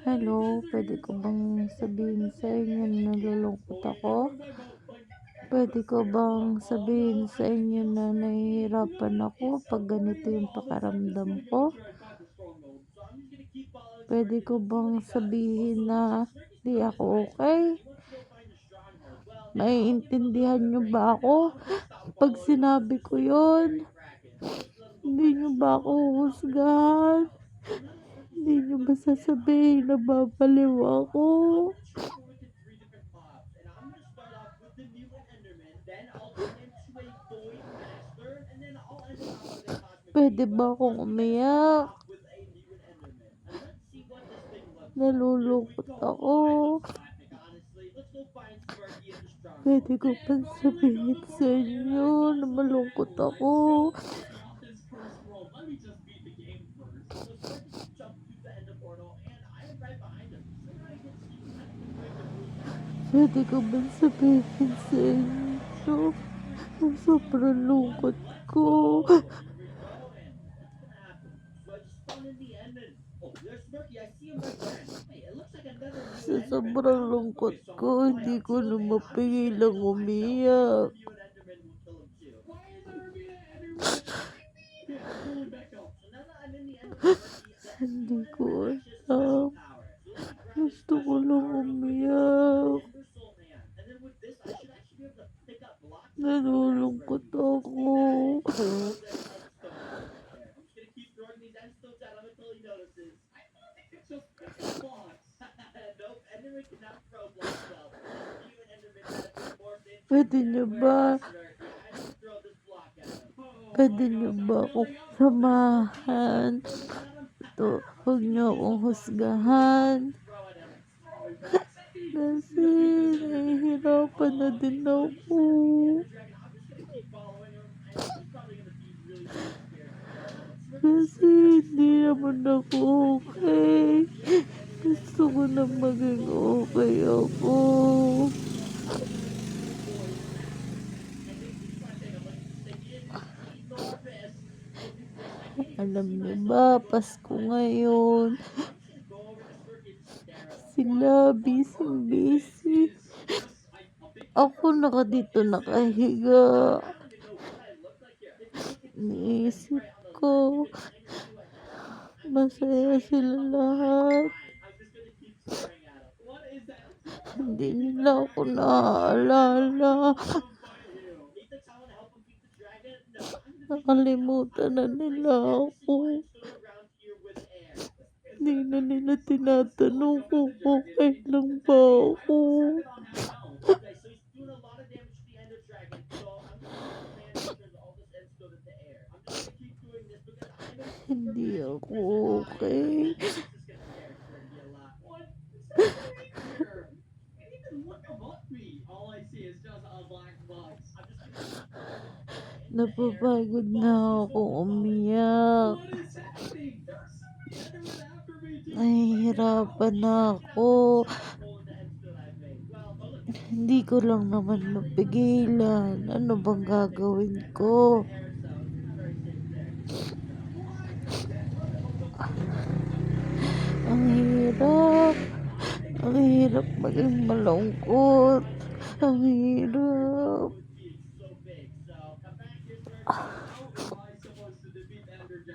Hello, puwede ko bang sabihin sa inyo na nalulungkot ako? Puwede ko bang sabihin sa inyo na nahihirapan ako 'pag ganito yung pakiramdam ko? Puwede ko bang sabihin na 'di ako okey? Maiintindihan niyo ba ako 'pag sinabi ko yun? Hindi niyo ba ako huhusgahan? Hindi niyo ba sasabihin na babaliw ako? Puwede ba akong umiyak? Nalulungkot ako. Puwede ko bang sabihin sa inyo na malungkot ako? Puwede ko bang sabihin sa inyo na sobrang lungkot ko? Sa sobrang lungkot ko, hindi ko na mapigilang umiyak. Hindi ko alam. Gusto ko lang umiyak. Nalulungkot ako. Puwede niyo ba akong samahan? Huwag niyo akong husgahan. Kasi nahihirapan na din ako. Kasi hindi naman ako okey. Gusto ko na maging okey ako. Alam niyo ba, Pasko ngayon. Sila busy. Ako dito nakahiga. Iniisip ko, masaya sila lahat. Hindi nila ako naaalala. Nakalimutan na nila ako. Hindi na nila tinatanong kung okey lang ba ako. Hindi ako okey. Napapagod na akong umiyak. Nahihirapan na ako. Hindi ko lang naman mapigilan. Ano bang gagawin ko? Ang hirap. Ang hirap maging malungkot. Ang hirap.